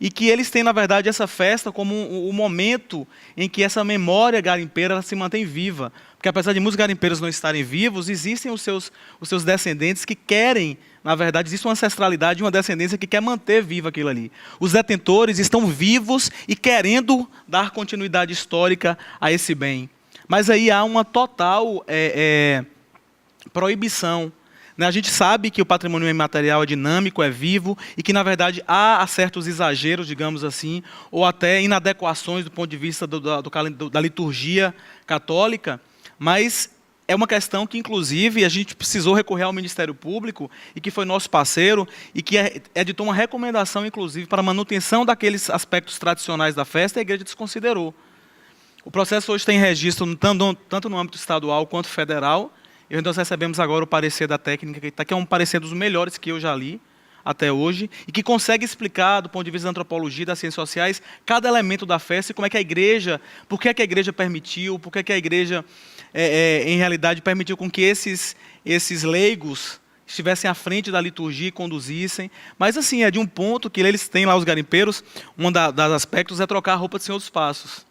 e que eles têm, na verdade, essa festa como o momento em que essa memória garimpeira se mantém viva. Porque, apesar de muitos garimpeiros não estarem vivos, existem os seus descendentes que querem, na verdade, existe uma ancestralidade, uma descendência que quer manter viva aquilo ali. Os detentores estão vivos e querendo dar continuidade histórica a esse bem. Mas aí há uma total proibição. A gente sabe que o patrimônio imaterial é dinâmico, é vivo, e que, na verdade, há certos exageros, digamos assim, ou até inadequações do ponto de vista da liturgia católica, mas é uma questão que, inclusive, a gente precisou recorrer ao Ministério Público, e que foi nosso parceiro, e que editou uma recomendação, inclusive, para a manutenção daqueles aspectos tradicionais da festa, e a igreja desconsiderou. O processo hoje tem registro tanto no âmbito estadual quanto federal. E nós recebemos agora o parecer da técnica, que é um parecer dos melhores que eu já li até hoje, e que consegue explicar, do ponto de vista da antropologia e das ciências sociais, cada elemento da festa e como é que a igreja, por que a igreja permitiu, por que a igreja, em realidade, permitiu com que esses leigos estivessem à frente da liturgia e conduzissem. Mas, assim, é de um ponto que eles têm lá, os garimpeiros, um dos aspectos é trocar a roupa do Senhor dos Passos.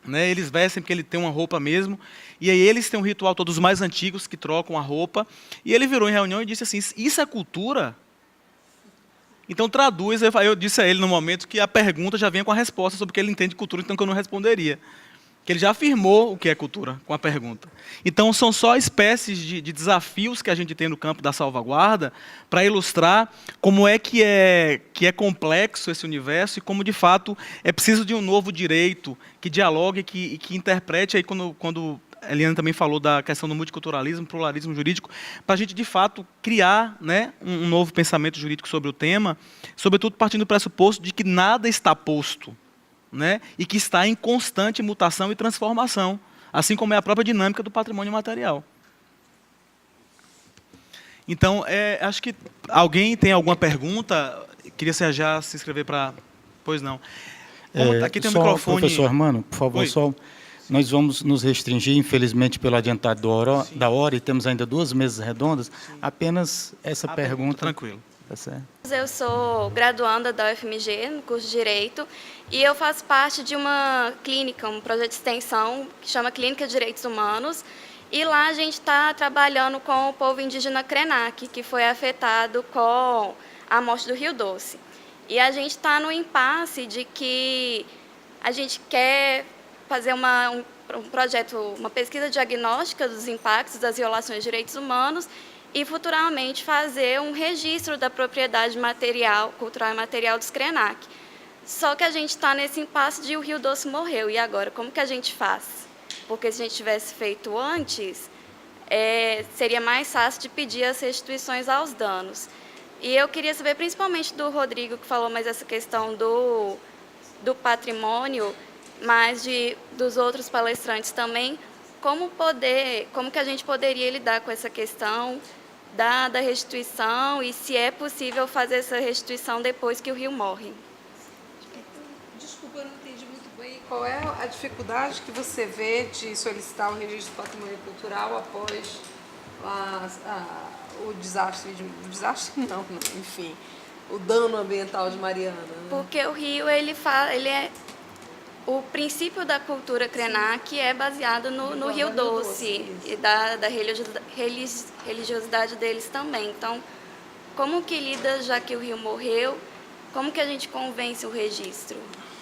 Né? Eles vestem porque ele tem uma roupa mesmo, e aí eles têm um ritual, todos os mais antigos, que trocam a roupa, e ele virou em reunião e disse assim, isso é cultura? Então traduz, eu disse a ele no momento que a pergunta já vinha com a resposta sobre o que ele entende de cultura, então que eu não responderia. que ele já afirmou o que é cultura com a pergunta. Então, são só espécies de desafios que a gente tem no campo da salvaguarda para ilustrar como é que é complexo esse universo e como, de fato, é preciso de um novo direito que dialogue e que interprete, aí quando a Eliane também falou da questão do multiculturalismo, pluralismo jurídico, para a gente, de fato, criar, né, um novo pensamento jurídico sobre o tema, sobretudo partindo do pressuposto de que nada está posto, né, e que está em constante mutação e transformação, assim como é a própria dinâmica do patrimônio material. Então, acho que alguém tem alguma pergunta? Queria já se inscrever para... Pois não. Aqui tem um microfone... Professor Armando, por favor, Oi. Nós vamos nos restringir, infelizmente, pelo adiantado da hora, e temos ainda 2 mesas redondas, apenas essa pergunta. Tranquilo. Tá certo. Eu sou graduanda da UFMG, no curso de Direito, e eu faço parte de uma clínica, um projeto de extensão, que chama Clínica de Direitos Humanos, e lá a gente está trabalhando com o povo indígena Krenak, que foi afetado com a morte do Rio Doce. E a gente está no impasse de que a gente quer fazer um projeto, uma pesquisa diagnóstica dos impactos das violações de direitos humanos e, futuramente, fazer um registro da propriedade material, cultural e material dos Krenak. Só que a gente está nesse impasse de o Rio Doce morreu, e agora? Como que a gente faz? Porque se a gente tivesse feito antes, seria mais fácil de pedir as restituições aos danos. E eu queria saber, principalmente do Rodrigo, que falou mais essa questão do patrimônio, mas dos outros palestrantes também, como que a gente poderia lidar com essa questão da restituição e se é possível fazer essa restituição depois que o rio morre. Desculpa, eu não entendi muito bem. Qual é a dificuldade que você vê de solicitar o registro do patrimônio cultural após o desastre não, enfim, o dano ambiental de Mariana? Né? Porque o rio, ele é... O princípio da cultura Krenak é baseado no Rio Doce e da religiosidade deles também. Então, como que lida, já que o rio morreu, como que a gente convence o registro?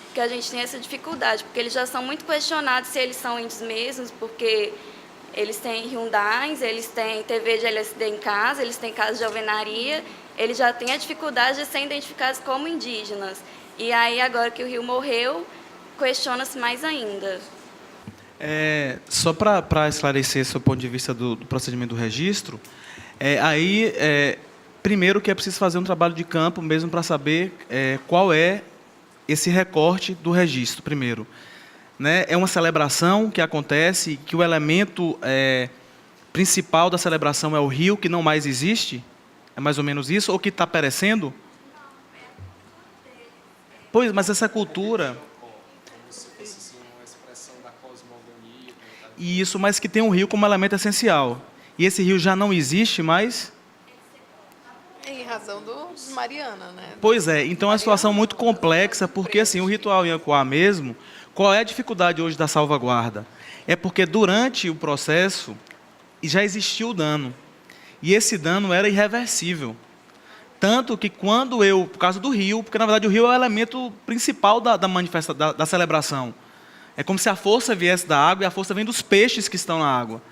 Porque a gente tem essa dificuldade, porque eles já são muito questionados se eles são índios mesmos, porque eles têm Hyundais, eles têm TV de LSD em casa, eles têm casa de alvenaria, eles já têm a dificuldade de serem identificados como indígenas. E aí, agora que o rio morreu, questiona-se mais ainda. Só para esclarecer esse ponto de vista do procedimento do registro, primeiro que é preciso fazer um trabalho de campo mesmo para saber qual é esse recorte do registro, primeiro. Né? É uma celebração que acontece, que o elemento principal da celebração é o rio, que não mais existe? É mais ou menos isso? Ou que está perecendo? Pois, mas essa cultura... Isso, mas que tem um rio como elemento essencial. E esse rio já não existe mais? Em razão de Mariana, né? Pois é, então é uma situação muito complexa, porque assim, o ritual Yankuá mesmo, qual é a dificuldade hoje da salvaguarda? É porque durante o processo já existiu o dano. E esse dano era irreversível. Tanto que quando por causa do rio, porque na verdade o rio é o elemento principal da celebração. É como se a força viesse da água e a força vem dos peixes que estão na água.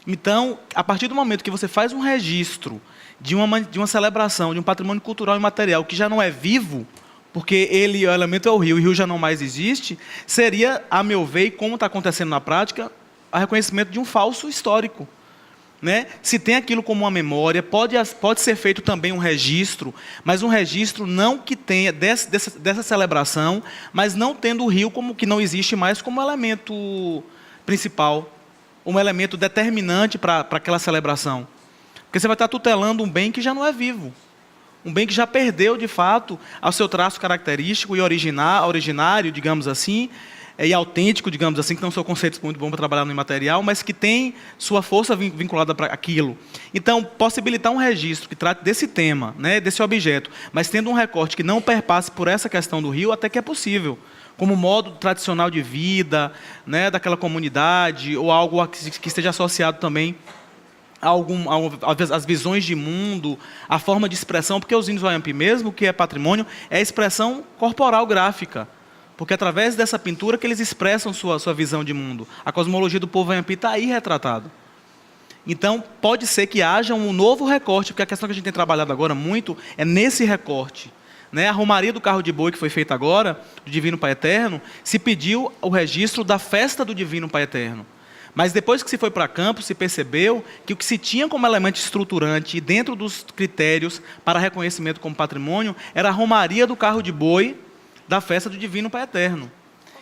Então, a partir do momento que você faz um registro de uma celebração, de um patrimônio cultural e material que já não é vivo, porque o elemento é o rio, e o rio já não mais existe, seria, a meu ver, e como está acontecendo na prática, o reconhecimento de um falso histórico. Né? Se tem aquilo como uma memória, pode ser feito também um registro, mas um registro não que tenha dessa celebração, mas não tendo o rio como que não existe mais como elemento principal, um elemento determinante para aquela celebração. Porque você vai estar tutelando um bem que já não é vivo, um bem que já perdeu, de fato, ao seu traço característico e originário, digamos assim, e autêntico, digamos assim, que não são conceitos muito bons para trabalhar no imaterial, mas que tem sua força vinculada para aquilo. Então, possibilitar um registro que trate desse tema, né, desse objeto, mas tendo um recorte que não perpasse por essa questão do rio, até que é possível, como modo tradicional de vida, né, daquela comunidade, ou algo que esteja associado também as visões de mundo, a forma de expressão, porque os índios Wayampi mesmo, que é patrimônio, é a expressão corporal gráfica. Porque através dessa pintura que eles expressam sua visão de mundo. A cosmologia do povo Anhambi está aí retratado. Então, pode ser que haja um novo recorte, porque a questão que a gente tem trabalhado agora muito é nesse recorte. Né? A Romaria do Carro de Boi, que foi feita agora, do Divino Pai Eterno, se pediu o registro da festa do Divino Pai Eterno. Mas depois que se foi para campo, se percebeu que o que se tinha como elemento estruturante e dentro dos critérios para reconhecimento como patrimônio era a Romaria do Carro de Boi da festa do Divino Pai Eterno.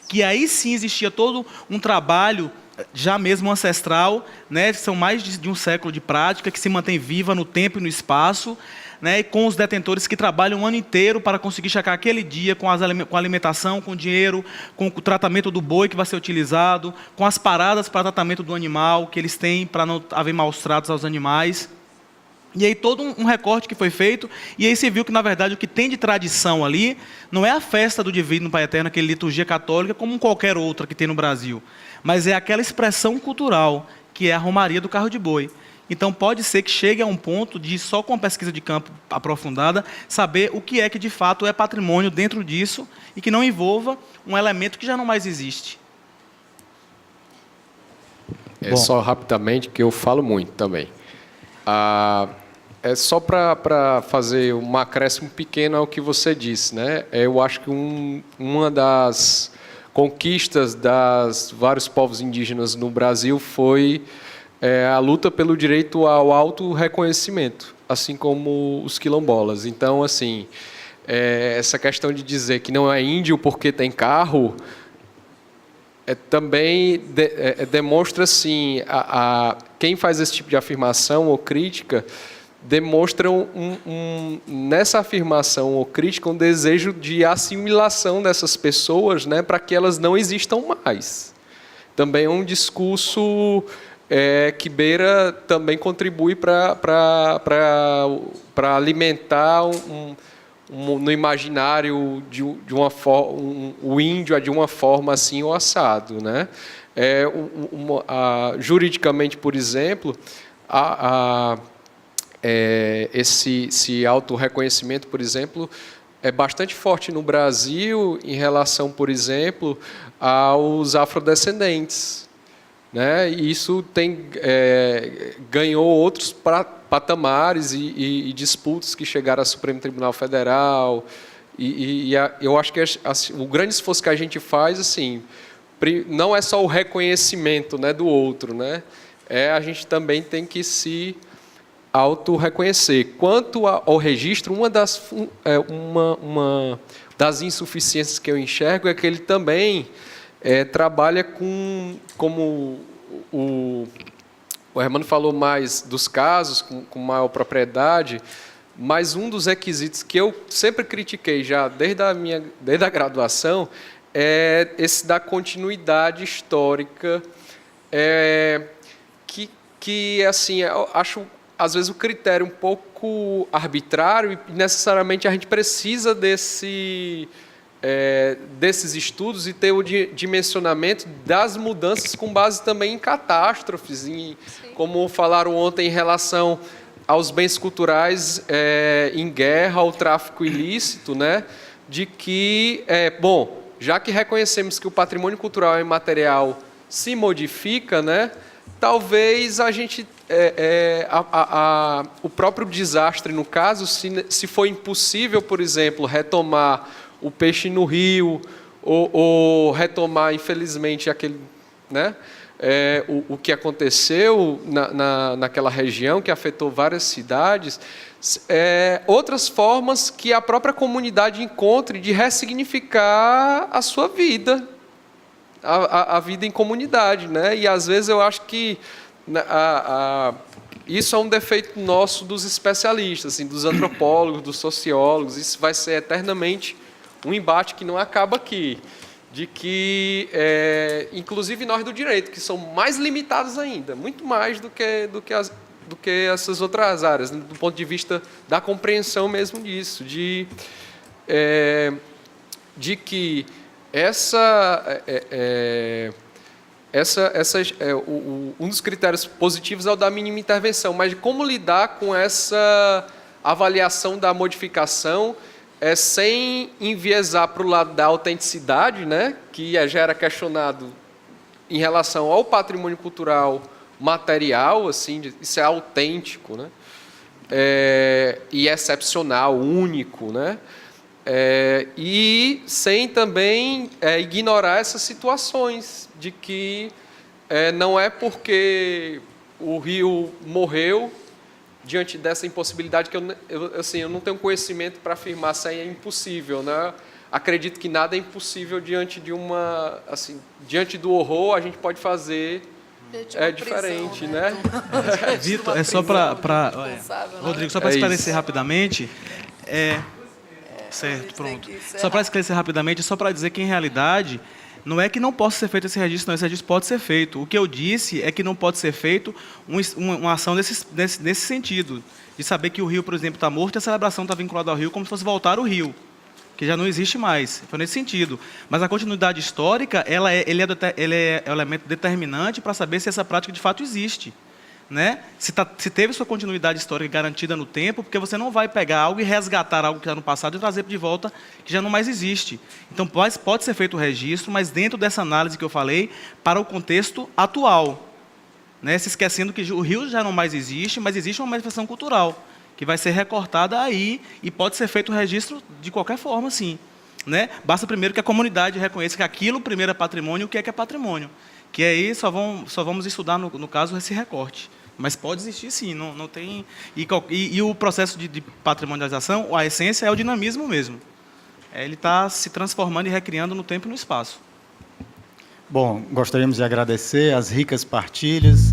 Que aí sim existia todo um trabalho já mesmo ancestral, né? São mais de um século de prática, que se mantém viva no tempo e no espaço, né? E com os detentores que trabalham o ano inteiro para conseguir chegar aquele dia com a alimentação, com o dinheiro, com o tratamento do boi que vai ser utilizado, com as paradas para tratamento do animal que eles têm para não haver maus tratos aos animais. E aí todo um recorte que foi feito, e aí se viu que, na verdade, o que tem de tradição ali não é a festa do Divino Pai Eterno, aquela liturgia católica, como qualquer outra que tem no Brasil, mas é aquela expressão cultural, que é a Romaria do Carro de Boi. Então pode ser que chegue a um ponto de, só com a pesquisa de campo aprofundada, saber o que é que de fato é patrimônio dentro disso, e que não envolva um elemento que já não mais existe. É só rapidamente, que eu falo muito também. É só para fazer um acréscimo pequeno ao que você disse, né? Eu acho que uma das conquistas das vários povos indígenas no Brasil foi a luta pelo direito ao auto-reconhecimento, assim como os quilombolas. Então, assim, essa questão de dizer que não é índio porque tem carro também demonstra, assim, quem faz esse tipo de afirmação ou crítica demonstra nessa afirmação ou crítica um desejo de assimilação dessas pessoas, né, para que elas não existam mais. Também é um discurso que beira, também contribui para alimentar no imaginário de uma forma, o índio de uma forma assim ou assado, né? Juridicamente, por exemplo, esse autorreconhecimento, por exemplo, é bastante forte no Brasil em relação, por exemplo, aos afrodescendentes, né? E isso ganhou outros patamares e disputas que chegaram ao Supremo Tribunal Federal. Eu acho que o grande esforço que a gente faz, assim, não é só o reconhecimento, né, do outro, né? A gente também tem que se auto-reconhecer. Quanto ao registro, uma das insuficiências que eu enxergo é que ele também trabalha como o Hermano falou mais dos casos, com maior propriedade, mas um dos requisitos que eu sempre critiquei já desde a graduação é esse da continuidade histórica, que assim, eu acho às vezes o critério um pouco arbitrário, e necessariamente a gente precisa desses estudos e ter o dimensionamento das mudanças com base também em catástrofes, como falaram ontem em relação aos bens culturais em guerra, ao tráfico ilícito, né? De que, já que reconhecemos que o patrimônio cultural e imaterial se modifica, né? Talvez a gente o próprio desastre, no caso, se for impossível, por exemplo, retomar o peixe no rio, ou retomar, infelizmente, aquele, né, o que aconteceu naquela região, que afetou várias cidades, outras formas que a própria comunidade encontre de ressignificar a sua vida, a vida em comunidade, né? E, às vezes, eu acho que isso é um defeito nosso dos especialistas, assim, dos antropólogos, dos sociólogos. Isso vai ser eternamente um embate que não acaba aqui, de que, inclusive nós do direito, que são mais limitados ainda, muito mais do que essas outras áreas, né, do ponto de vista da compreensão mesmo disso, de que um dos critérios positivos é o da mínima intervenção, mas como lidar com essa avaliação da modificação sem enviesar para o lado da autenticidade, né, que já era questionado em relação ao patrimônio cultural material, assim, isso é autêntico, né, e excepcional, único, né, e sem também ignorar essas situações de que não é porque o rio morreu diante dessa impossibilidade que eu não tenho conhecimento para afirmar se é impossível, né? Acredito que nada é impossível diante de diante do horror a gente pode fazer diferente, né? Vitor, é só para Rodrigo, só para esclarecer rapidamente, certo, pronto. Só para esclarecer rapidamente, só para dizer que em realidade não é que não possa ser feito esse registro, não, esse registro pode ser feito. O que eu disse é que não pode ser feito uma ação nesse sentido, de saber que o rio, por exemplo, está morto e a celebração está vinculada ao rio como se fosse voltar o rio, que já não existe mais. Foi nesse sentido. Mas a continuidade histórica, ele é o elemento determinante para saber se essa prática de fato existe. Né? Se teve sua continuidade histórica garantida no tempo, porque você não vai pegar algo e resgatar algo que está no passado e trazer de volta que já não mais existe. Então, pode ser feito o registro, mas dentro dessa análise que eu falei, para o contexto atual. Né? Se esquecendo que o rio já não mais existe, mas existe uma manifestação cultural, que vai ser recortada aí e pode ser feito o registro de qualquer forma, sim. Né? Basta primeiro que a comunidade reconheça que aquilo primeiro é patrimônio, o que é patrimônio. Que aí só vamos estudar, no caso, esse recorte. Mas pode existir, sim, não tem... E o processo de patrimonialização, a essência é o dinamismo mesmo. Ele está se transformando e recriando no tempo e no espaço. Bom, gostaríamos de agradecer as ricas partilhas,